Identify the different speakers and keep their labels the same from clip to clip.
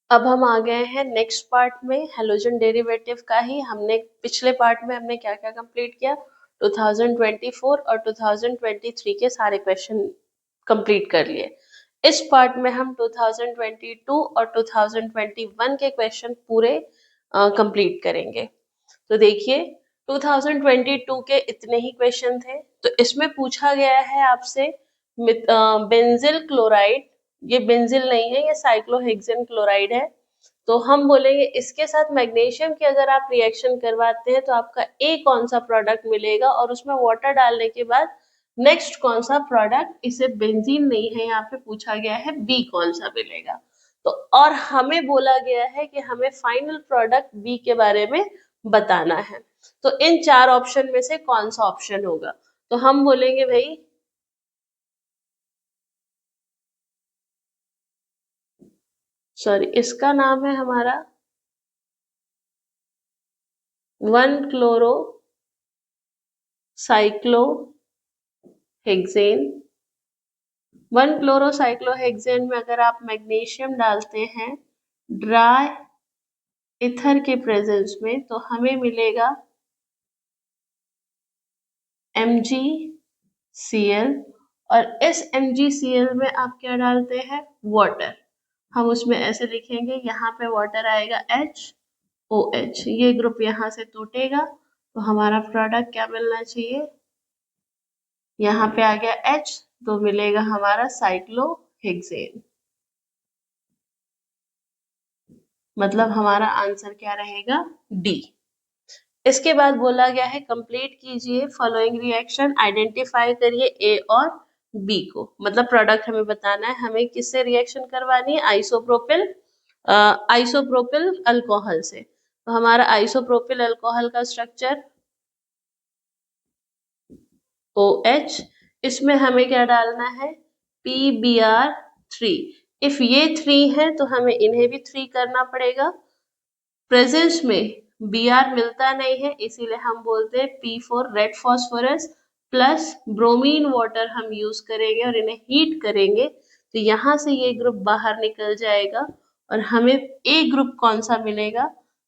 Speaker 1: अब हम आ गए हैं नेक्स्ट पार्ट में, हेलोजन डेरिवेटिव का ही। हमने पिछले पार्ट में हमने क्या क्या कंप्लीट किया, 2024 और 2023 के सारे क्वेश्चन कंप्लीट कर लिए। इस पार्ट में हम 2022 और 2021 के क्वेश्चन पूरे कंप्लीट करेंगे। तो देखिए 2022 के इतने ही क्वेश्चन थे। तो इसमें पूछा गया है आपसे बेंजिल क्लोराइड, ये बेंजिल नहीं है, ये साइक्लोहेक्सेन क्लोराइड है। तो हम बोलेंगे इसके साथ मैग्नीशियम की अगर आप रिएक्शन करवाते हैं तो आपका ए कौन सा प्रोडक्ट मिलेगा, और उसमें वाटर डालने के बाद नेक्स्ट कौन सा प्रोडक्ट, इसे बेंजीन नहीं है यहाँ पे पूछा गया है, बी कौन सा मिलेगा। तो और हमें बोला गया है कि हमें फाइनल प्रोडक्ट बी के बारे में बताना है। तो इन चार ऑप्शन में से कौन सा ऑप्शन होगा, तो हम बोलेंगे भाई सॉरी, इसका नाम है हमारा 1 क्लोरो साइक्लोहेक्सेन। 1 क्लोरो साइक्लोहेक्सेन में अगर आप मैग्नीशियम डालते हैं ड्राई ईथर के प्रेजेंस में तो हमें मिलेगा MgCl, और इस MgCl में आप क्या डालते हैं, वाटर। हम उसमें ऐसे लिखेंगे, यहाँ पे वाटर आएगा HOH, ये ग्रुप यहाँ से टूटेगा तो हमारा प्रोडक्ट क्या मिलना चाहिए, यहाँ पे आ गया H तो मिलेगा हमारा साइक्लोहेक्सेन। मतलब हमारा आंसर क्या रहेगा, डी। इसके बाद बोला गया है कंप्लीट कीजिए फॉलोइंग रिएक्शन, आइडेंटिफाई करिए ए और बी को। मतलब प्रोडक्ट हमें बताना है, हमें किससे रिएक्शन करवानी है, आइसोप्रोपिल अल्कोहल से। तो हमारा आइसोप्रोपिल अल्कोहल का स्ट्रक्चर OH, इसमें हमें क्या डालना है, PBr3। इफ ये 3 है तो हमें इन्हें भी 3 करना पड़ेगा। प्रेजेंस में Br मिलता नहीं है, इसीलिए हम बोलते हैं P4 red phosphorus plus bromine water हम यूज करेंगे और इन्हें हीट करेंगे तो यहाँ से ये ग्रुप बाहर निकल जाएगा और हमें ए ग्रुप कौन सा मिलेगा,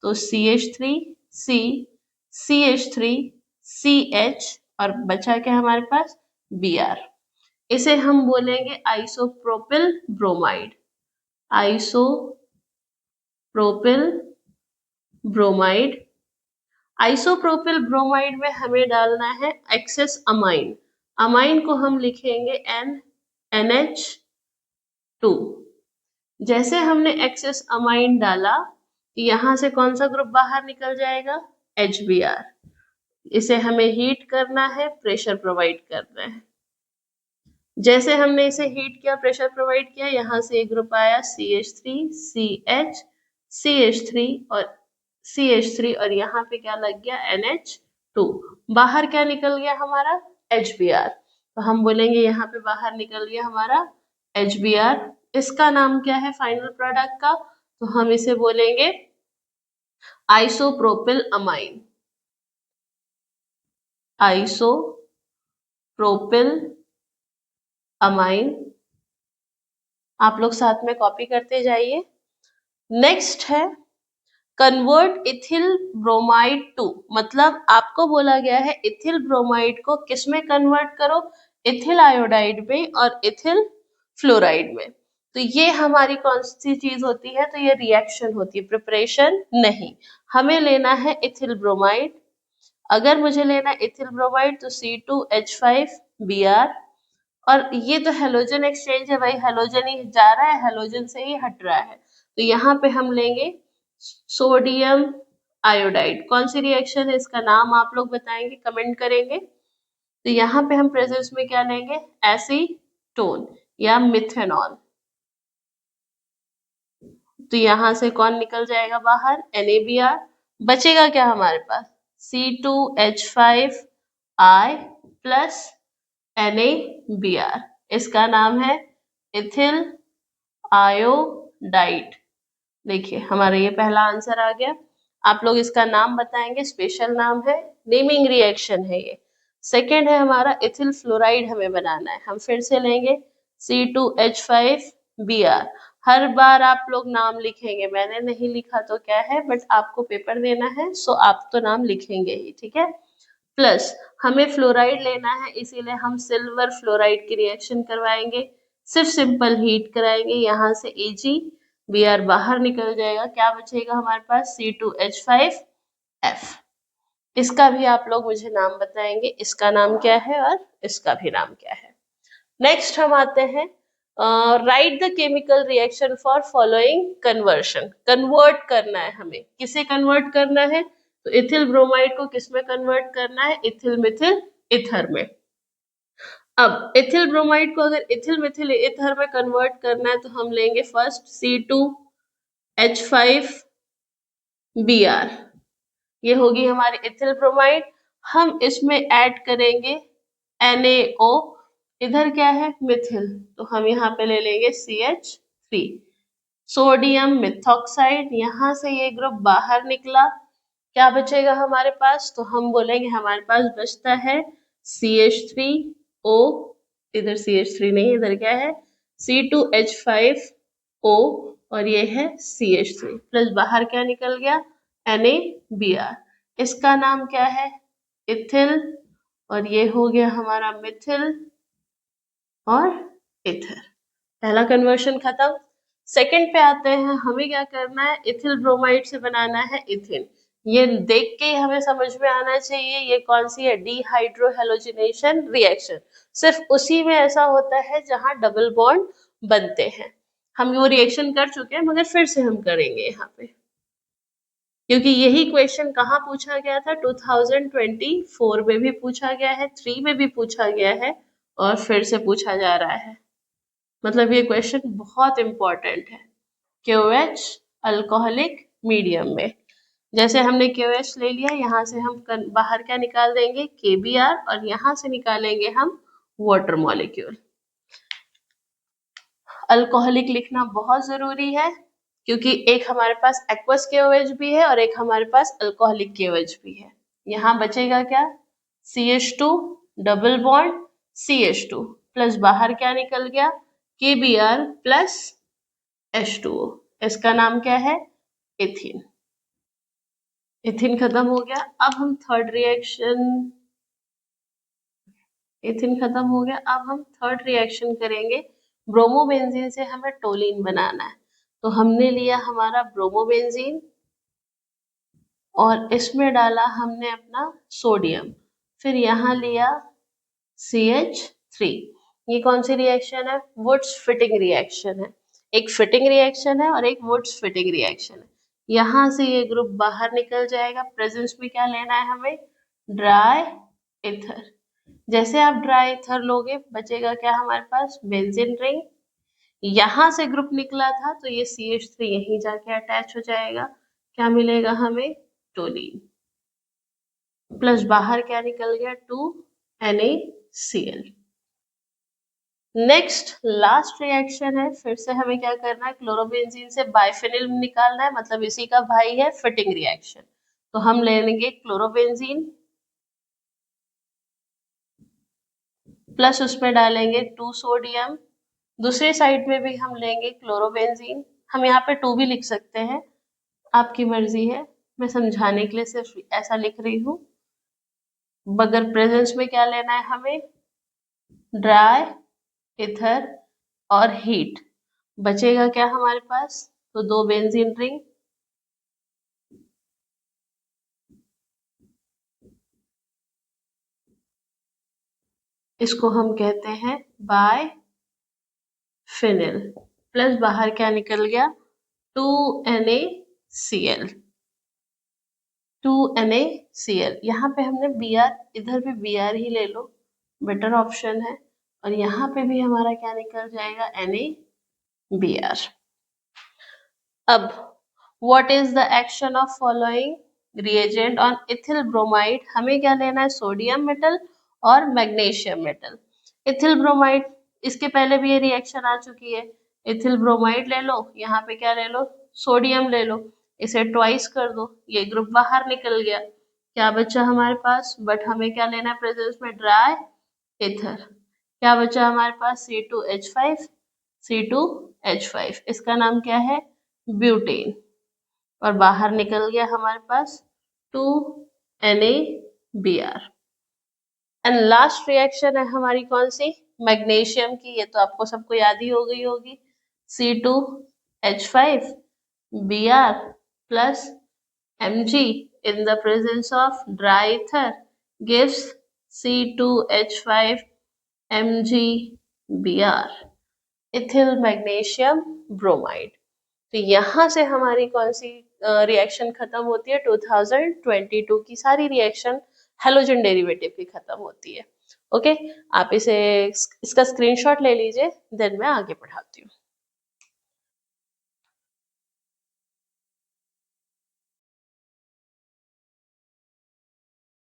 Speaker 1: तो CH3C CH3 CH और बचा क्या हमारे पास Br। इसे हम बोलेंगे isopropyl bromide, isopropyl bromide. Isopropyl bromide में हमें डालना है एक्सेस अमाइन, अमाइन को हम लिखेंगे NH2। जैसे हमने एक्सेस अमाइन डाला यहाँ से कौन सा ग्रुप बाहर निकल जाएगा, HBr। इसे हमें हीट करना है, प्रेशर प्रोवाइड करना है। जैसे हमने इसे हीट किया, प्रेशर प्रोवाइड किया, यहाँ से एक ग्रुप आया CH3 CH CH3 और CH3 और यहाँ पे क्या लग गया NH2। बाहर क्या निकल गया हमारा HBr, तो हम बोलेंगे यहाँ पे बाहर निकल गया हमारा HBr। इसका नाम क्या है फाइनल प्रोडक्ट का, तो हम इसे बोलेंगे आइसोप्रोपिल अमाइन, आइसोप्रोपिल अमाइन। आप लोग साथ में कॉपी करते जाइए। नेक्स्ट है कन्वर्ट इथिल ब्रोमाइड टू, मतलब आपको बोला गया है इथिल ब्रोमाइड को किस में कन्वर्ट करो, इथिल आयोडाइड में और इथिल फ्लोराइड में। तो ये हमारी कौन सी चीज होती है, तो ये रिएक्शन होती है, प्रिपरेशन नहीं। हमें लेना है इथिल ब्रोमाइड, अगर मुझे लेना इथिल ब्रोमाइड तो C2H5Br, और ये तो हेलोजन एक्सचेंज है भाई, हेलोजन ही जा रहा है, हेलोजन से ही हट रहा है। तो यहाँ पे हम लेंगे सोडियम आयोडाइड। कौन सी रिएक्शन है, इसका नाम आप लोग बताएंगे, कमेंट करेंगे। तो यहाँ पे हम प्रेजेंस में क्या लेंगे, एसीटोन या मिथेनॉल। तो यहाँ से कौन निकल जाएगा बाहर, NaBr। बचेगा क्या हमारे पास, C2H5I प्लस NaBr। इसका नाम है इथिल आयोडाइड। देखिए हमारा ये पहला आंसर आ गया। आप लोग इसका नाम बताएंगे, स्पेशल नाम है, नेमिंग रिएक्शन है ये। सेकेंड है हमारा इथिल फ्लोराइड हमें बनाना है, हम फिर से लेंगे C2H5Br। हर बार आप लोग नाम लिखेंगे, मैंने नहीं लिखा तो क्या है, बट आपको पेपर देना है, सो आप तो नाम लिखेंगे ही, ठीक है। प्लस हमें फ्लोराइड लेना है, इसीलिए हम सिल्वर फ्लोराइड की रिएक्शन करवाएंगे, सिर्फ सिंपल हीट कराएंगे। यहाँ से AgBr बाहर निकल जाएगा, क्या बचेगा हमारे पास C2H5F। इसका भी आप लोग मुझे नाम बताएंगे, इसका नाम क्या है और इसका भी नाम क्या है। नेक्स्ट हम आते हैं, right the chemical reaction for following conversion. Convert करना है हमें, किसे कन्वर्ट करना है, तो इथिल ब्रोमाइड को किसमें कन्वर्ट करना है, इथिल मिथिल ईथर में। अब इथिल ब्रोमाइड को अगर इथिल मिथिल ईथर में कन्वर्ट करना है तो हम लेंगे फर्स्ट C2H5Br, ये होगी हमारी इथिल ब्रोमाइड। हम इसमें ऐड करेंगे NaO, इधर क्या है मिथिल, तो हम यहाँ पे ले लेंगे CH3, सोडियम मिथॉक्साइड। यहाँ से ये ग्रुप बाहर निकला, क्या बचेगा हमारे पास, तो हम बोलेंगे हमारे पास बचता है CH3O, इधर CH3 नहीं, इधर क्या है C2H5O, और ये है CH3 प्लस बाहर क्या निकल गया NaBr। इसका नाम क्या है इथिल, और ये हो गया हमारा मिथिल और इथर। पहला कन्वर्शन खत्म। सेकंड पे आते हैं, हमें क्या करना है, इथिल ब्रोमाइड से बनाना है इथिन। ये देख के हमें समझ में आना चाहिए ये कौन सी है, डीहाइड्रोहेलोजिनेशन रिएक्शन। सिर्फ उसी में ऐसा होता है जहां डबल बॉन्ड बनते हैं। हम वो रिएक्शन कर चुके हैं मगर फिर से हम करेंगे यहाँ पे, क्योंकि यही क्वेश्चन कहाँ पूछा गया था, 2024 में भी पूछा गया है, 3 में भी पूछा गया है और फिर से पूछा जा रहा है। मतलब ये क्वेश्चन बहुत इंपॉर्टेंट है। KOH अल्कोहलिक मीडियम में, जैसे हमने KOH ले लिया, यहाँ से हम बाहर क्या निकाल देंगे KBr, और यहाँ से निकालेंगे हम वाटर मॉलिक्यूल। अल्कोहलिक लिखना बहुत जरूरी है, क्योंकि एक हमारे पास एक्वस KOH भी है और एक हमारे पास अल्कोहलिक KOH भी है। यहाँ बचेगा क्या CH2 double bond CH2 plus बाहर क्या निकल गया KBr प्लस H2O, इसका नाम क्या है इथिन। इथिन खत्म हो गया। अब हम थर्ड रिएक्शन, इथिन खत्म हो गया, अब हम थर्ड रिएक्शन करेंगे। ब्रोमोबेंजीन से हमें टोलिन बनाना है, तो हमने लिया हमारा ब्रोमोबेंजीन और इसमें डाला हमने अपना सोडियम, फिर यहाँ लिया CH3। ये कौन सी रिएक्शन है, वुड्स फिटिंग रिएक्शन है। एक फिटिंग रिएक्शन है और एक वुड्स फिटिंग रिएक्शन है। यहाँ से ये ग्रुप बाहर निकल जाएगा। प्रेजेंस में क्या लेना है हमें, ड्राई ईथर। जैसे आप ड्राई ईथर लोगे बचेगा क्या हमारे पास बेंजीन रिंग। यहाँ से ग्रुप निकला था तो ये CH3 यहीं जाके अटैच हो जाएगा, क्या मिलेगा हमें टोलीन, प्लस बाहर क्या निकल गया 2NaCl। नेक्स्ट लास्ट रिएक्शन है, फिर से हमें क्या करना है, क्लोरोबेंजीन से बाइफेनिल निकालना है, मतलब इसी का भाई है फिटिंग रिएक्शन। तो हम लेंगे क्लोरोबेंजीन प्लस उसमें डालेंगे 2 सोडियम, दूसरी साइड में भी हम लेंगे क्लोरोबेंजीन, हम यहाँ पे 2 भी लिख सकते हैं, आपकी मर्जी है, मैं समझाने के लिए सिर्फ ऐसा लिख रही हूँ। मगर प्रेजेंस में क्या लेना है हमें, ड्राई ईथर और हीट। बचेगा क्या हमारे पास, तो 2 बेंजीन रिंग, इसको हम कहते हैं बाइफेनिल, प्लस बाहर क्या निकल गया 2NaCl। 2NaCl, यहाँ पे हमने Br, इधर भी Br ही ले लो, बेटर ऑप्शन है, और यहाँ पे भी हमारा क्या निकल जाएगा NaBr। अब what is the action of following reagent on ethyl bromide, हमें क्या लेना है सोडियम मेटल और मैग्नीशियम मेटल। इथिल ब्रोमाइड, इसके पहले भी ये रिएक्शन आ चुकी है, इथिल ब्रोमाइड ले लो, यहाँ पे क्या ले लो सोडियम ले लो, इसे ट्वाइस कर दो, ये ग्रुप बाहर निकल गया, क्या बचा हमारे पास, बट हमें क्या लेना है प्रेजेंस में ड्राई ईथर, क्या बचा हमारे पास C2H5 C2H5, इसका नाम क्या है, ब्यूटेन। और बाहर निकल गया हमारे पास 2NaBr। एंड लास्ट रिएक्शन है हमारी कौन सी, मैग्नीशियम की, ये तो आपको सबको याद ही हो गई होगी, C2H5Br plus Mg in the presence of dry ether gives C2H5MgBr, ethyl magnesium bromide. तो यहाँ से हमारी कौन सी रिएक्शन खत्म होती है, 2022 की सारी रिएक्शन हेलोजन डेरिवेटिव की खत्म होती है। ओके, आप इसका स्क्रीनशॉट ले लीजिए, देन मैं आगे पढ़ाती हूँ।